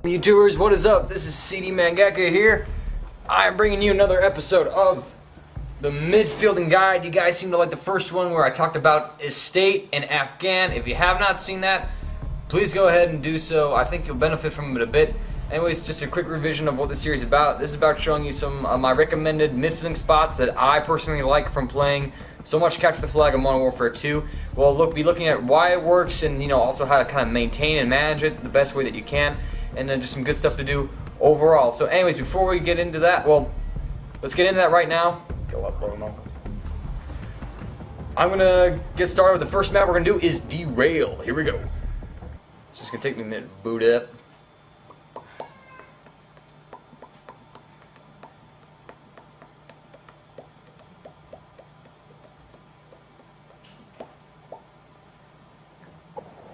YouTubers, what is up? This is CD Mangaka here. I'm bringing you another episode of the Midfielding Guide. You guys seem to like the first one where I talked about Estate and Afghan. If you have not seen that, please go ahead and do so. I think you'll benefit from it a bit. Anyways, just a quick revision of what this series is about. This is about showing you some of my recommended midfielding spots that I personally like from playing so much Capture the Flag in Modern Warfare 2. We'll be looking at why it works and also how to kind of maintain and manage it the best way that you can. And then just some good stuff to do overall. So anyways, before we get into that, well, let's get into that right now. Go up, I'm going to get started with the first map we're going to do is Derail. Here we go. It's just going to take me a minute to boot up.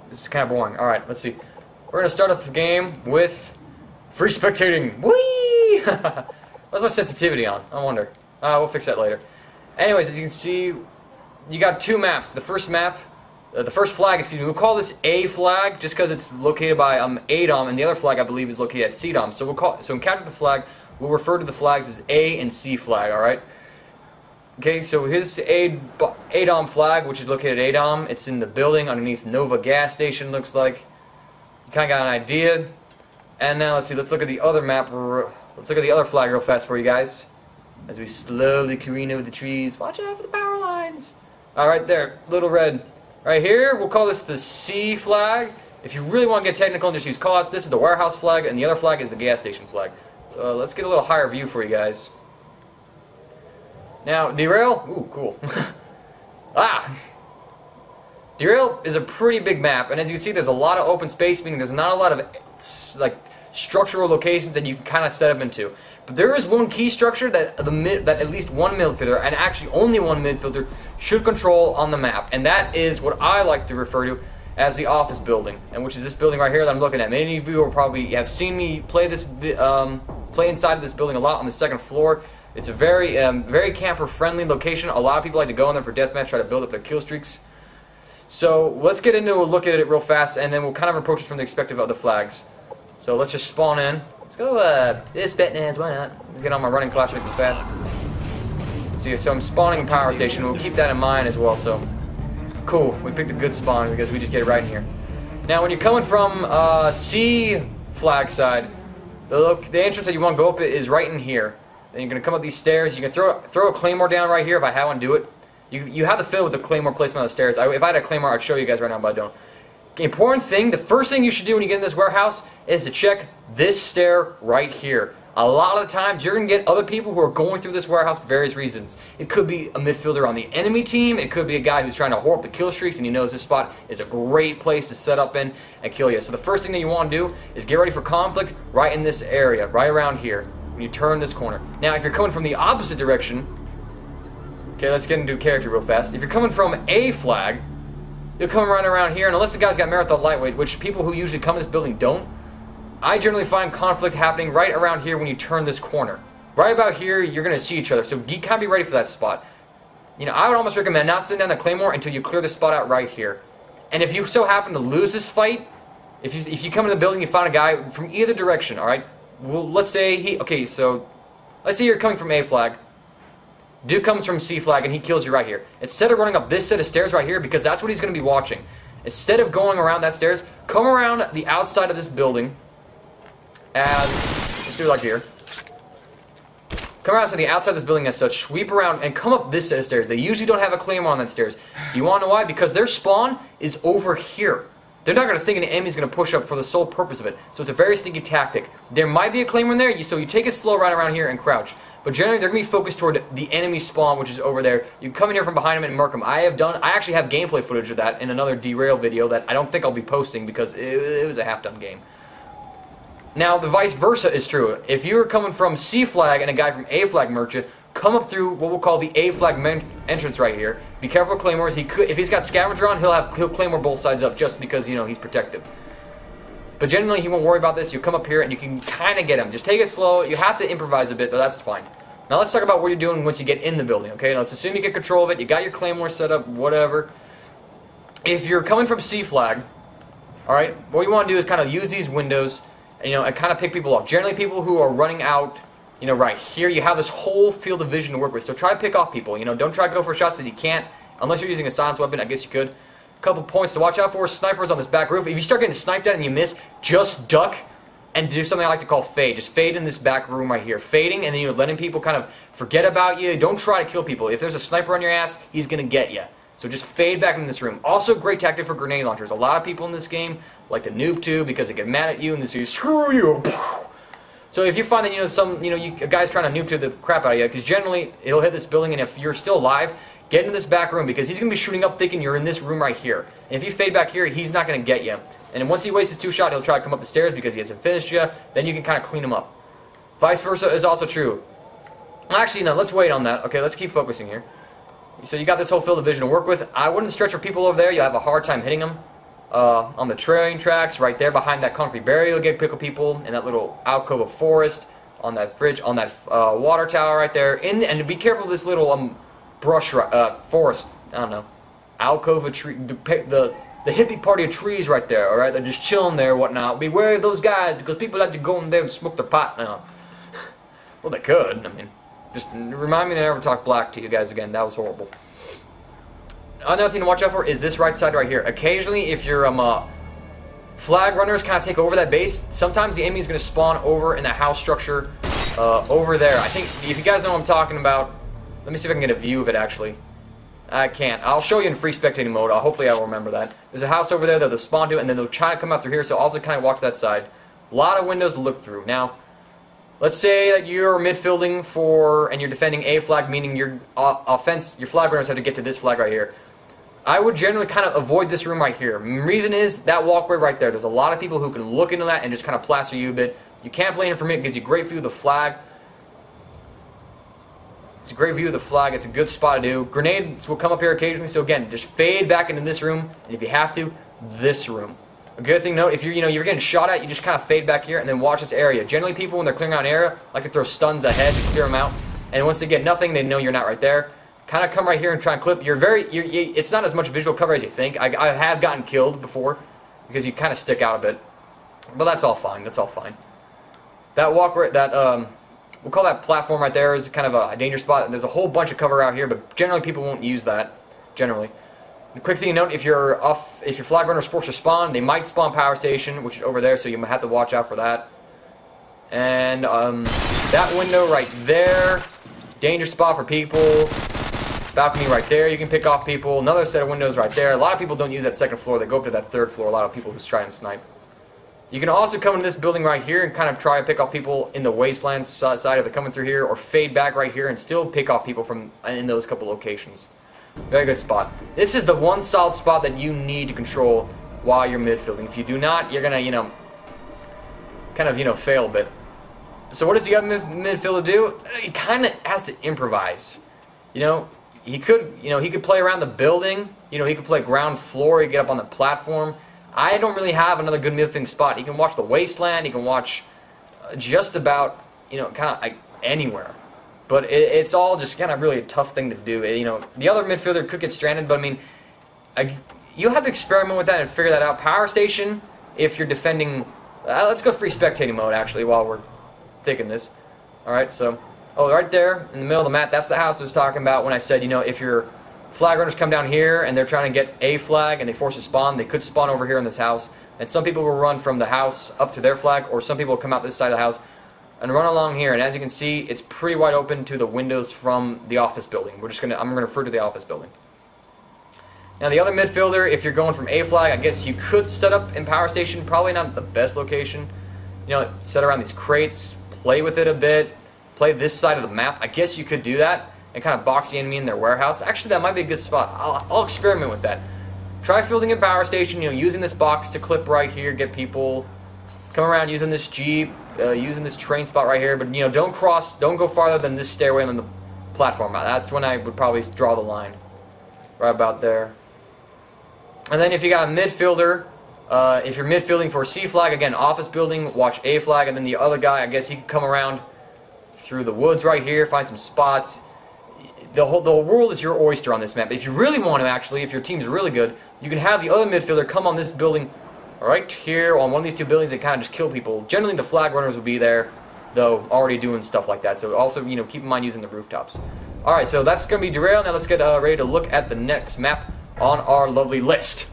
This is kind of boring. Alright, let's see. We're going to start off the game with free spectating. Whee! What's my sensitivity on? I wonder. We'll fix that later. Anyways, as you can see, you got two maps. The first map, the first flag, excuse me, we'll call this A flag just because it's located by A-dom, and the other flag I believe is located at C-dom. So in Capture the Flag, we'll refer to the flags as A and C flag, alright? Okay, so here's A-dom flag, which is located at A-dom. It's in the building underneath Nova gas station, looks like. You kind of got an idea. And now let's see, let's look at the other map. Let's look at the other flag real fast for you guys. As we slowly careen over the trees. Watch out for the power lines. Alright, there, little red. Right here, we'll call this the C flag. If you really want to get technical and just use callouts, this is the warehouse flag, and the other flag is the gas station flag. So let's get a little higher view for you guys. Now, Derail, ooh, cool. Derail is a pretty big map, and as you can see, there's a lot of open space, meaning there's not a lot of like structural locations that you can kind of set up into. But there is one key structure that that at least one midfielder, and actually only one midfielder, should control on the map, and that is what I like to refer to as the office building, and which is this building right here that I'm looking at. Many of you will probably have seen me play this, play inside of this building a lot on the second floor. It's a very, very camper-friendly location. A lot of people like to go in there for deathmatch, try to build up their kill streaks. So let's get into a look at it real fast, and then we'll kind of approach it from the perspective of the flags. So let's just spawn in. Let's go this Betnaz, why not? Get on my running class, make this fast. So I'm spawning in power station. We'll keep that in mind as well. So cool. We picked a good spawn because we just get it right in here. Now, when you're coming from C flag side, the entrance that you want to go up is right in here. Then you're gonna come up these stairs. You can throw a claymore down right here if I had one. Do it. You have to fill with the claymore placement on the stairs. If I had a claymore, I'd show you guys right now, but I don't. The important thing, the first thing you should do when you get in this warehouse is to check this stair right here. A lot of the times, you're going to get other people who are going through this warehouse for various reasons. It could be a midfielder on the enemy team. It could be a guy who's trying to whore up the kill streaks, and he knows this spot is a great place to set up in and kill you. So the first thing that you want to do is get ready for conflict right in this area, right around here, when you turn this corner. Now, if you're coming from the opposite direction, okay, let's get into character real fast. If you're coming from A flag, you'll come right around here, and unless the guy's got Marathon Lightweight, which people who usually come to this building don't, I generally find conflict happening right around here when you turn this corner. Right about here, you're going to see each other, so you kind of be ready for that spot. I would almost recommend not sitting down the claymore until you clear the spot out right here. And if you so happen to lose this fight, if you come in the building, you find a guy from either direction, alright? Well, let's say let's say you're coming from A flag. Dude comes from C flag and he kills you right here. Instead of running up this set of stairs right here, because that's what he's going to be watching, instead of going around that stairs, come around the outside of this building let's do it like here. Come around to the outside of this building as such, sweep around, and come up this set of stairs. They usually don't have a claymore on that stairs. You want to know why? Because their spawn is over here. They're not going to think an enemy's going to push up for the sole purpose of it. So it's a very sneaky tactic. There might be a claymore in there, so you take it slow right around here and crouch. But generally, they're going to be focused toward the enemy spawn, which is over there. You come in here from behind them and murk them. I actually have gameplay footage of that in another Derail video that I don't think I'll be posting because it was a half-done game. Now, the vice versa is true. If you're coming from C flag and a guy from A flag merchant, come up through what we'll call the A flag entrance right here. Be careful with claymores. If he's got scavenger on, he'll claymore both sides up just because he's protective. But generally, he won't worry about this. You come up here and you can kind of get him. Just take it slow. You have to improvise a bit, but that's fine. Now let's talk about what you're doing once you get in the building. Okay, now let's assume you get control of it. You got your claymore set up, whatever. If you're coming from C flag, alright, what you want to do is kind of use these windows. and kind of pick people off. Generally, people who are running out, right here, you have this whole field of vision to work with. So try to pick off people. Don't try to go for shots that you can't, unless you're using a silence weapon. I guess you could. A couple points to watch out for: snipers on this back roof. If you start getting sniped at and you miss, just duck and do something I like to call fade. Just fade in this back room right here. Fading, and then you're letting people kind of forget about you. Don't try to kill people. If there's a sniper on your ass, he's going to get you. So just fade back in this room. Also, great tactic for grenade launchers. A lot of people in this game like to MW2 because they get mad at you and they say, screw you. So if you find that, a guy's trying to MW2 the crap out of you, because generally he'll hit this building, and if you're still alive, get into this back room because he's going to be shooting up thinking you're in this room right here. And if you fade back here, he's not going to get you. And then once he wastes his 2 shot, he'll try to come up the stairs because he hasn't finished you. Then you can kind of clean him up. Vice versa is also true. Actually, no, let's wait on that. Okay, let's keep focusing here. So you got this whole field of vision to work with. I wouldn't stretch for people over there. You'll have a hard time hitting them. On the train tracks, right there behind that concrete barrier, you'll get pickle people in that little alcove of forest, on that bridge, on that water tower right there. And be careful of this little brush forest. I don't know, alcove of tree. The hippie party of trees right there. All right, they're just chilling there, whatnot. Beware of those guys because people like to go in there and smoke the pot now. Well, they could. I mean, just remind me to never talk black to you guys again. That was horrible. Another thing to watch out for is this right side right here. Occasionally, if your flag runners kind of take over that base, sometimes the enemy is going to spawn over in the house structure over there. I think, if you guys know what I'm talking about, let me see if I can get a view of it actually. I can't. I'll show you in free spectating mode. Hopefully I'll remember that. There's a house over there that they'll spawn to, and then they'll try to come out through here, so also kind of watch that side. A lot of windows to look through. Now, let's say that you're midfielding and you're defending a flag, meaning your flag runners have to get to this flag right here. I would generally kind of avoid this room right here. Reason is that walkway right there. There's a lot of people who can look into that and just kind of plaster you a bit. You can't blame it from it. It gives you a great view of the flag. It's a great view of the flag. It's a good spot to do. Grenades will come up here occasionally. So again, just fade back into this room, and if you have to, this room. A good thing to note, if you're getting shot at, you just kind of fade back here and then watch this area. Generally, people when they're clearing out an area like to throw stuns ahead to clear them out. And once they get nothing, they know you're not right there. Kind of come right here and try and clip. It's not as much visual cover as you think. I have gotten killed before because you kind of stick out a bit, but that's all fine. That's all fine. That walkway, we'll call that platform right there, is kind of a danger spot. There's a whole bunch of cover out here, but generally people won't use that. Generally, the quick thing to note: if your flag runner is forced to spawn, they might spawn power station, which is over there, so you might have to watch out for that. And that window right there, danger spot for people. Balcony right there, you can pick off people. Another set of windows right there. A lot of people don't use that second floor. They go up to that third floor. A lot of people who try and snipe. You can also come into this building right here and kind of try to pick off people in the wasteland side if they're coming through here, or fade back right here and still pick off people from in those couple locations. Very good spot. This is the one solid spot that you need to control while you're midfielding. If you do not, you're gonna, kind of, fail a bit. So what does the other midfielder do? He kind of has to improvise. He could play around the building. He could play ground floor. He could get up on the platform. I don't really have another good midfielding spot. He can watch the wasteland. He can watch just about, kind of like anywhere. But it's all just kind of really a tough thing to do. The other midfielder could get stranded, but I mean, you have to experiment with that and figure that out. Power station, if you're defending, let's go free spectating mode actually while we're thinking this. All right, so. Oh, right there in the middle of the map, that's the house I was talking about when I said, if your flag runners come down here and they're trying to get a flag and they force a spawn, they could spawn over here in this house. And some people will run from the house up to their flag, or some people will come out this side of the house and run along here. And as you can see, it's pretty wide open to the windows from the office building. I'm gonna refer to the office building. Now the other midfielder, if you're going from a flag, I guess you could set up in power station. Probably not the best location. Set around these crates, play with it a bit. Play this side of the map. I guess you could do that and kind of box the enemy in their warehouse. Actually, that might be a good spot. I'll experiment with that. Try fielding a power station, using this box to clip right here, get people. Come around using this jeep, using this train spot right here. But, don't go farther than this stairway on the platform. That's when I would probably draw the line. Right about there. And then if you got a midfielder, if you're midfielding for a C flag, again, office building, watch A flag. And then the other guy, I guess he could come around through the woods right here, find some spots. The world is your oyster on this map. If you really want to, actually, if your team's really good, you can have the other midfielder come on this building Alright, here on one of these 2 buildings, they kind of just kill people. Generally, the flag runners will be there, though, already doing stuff like that. So also, you know, keep in mind using the rooftops. Alright, so that's going to be Derail. Now let's get ready to look at the next map on our lovely list.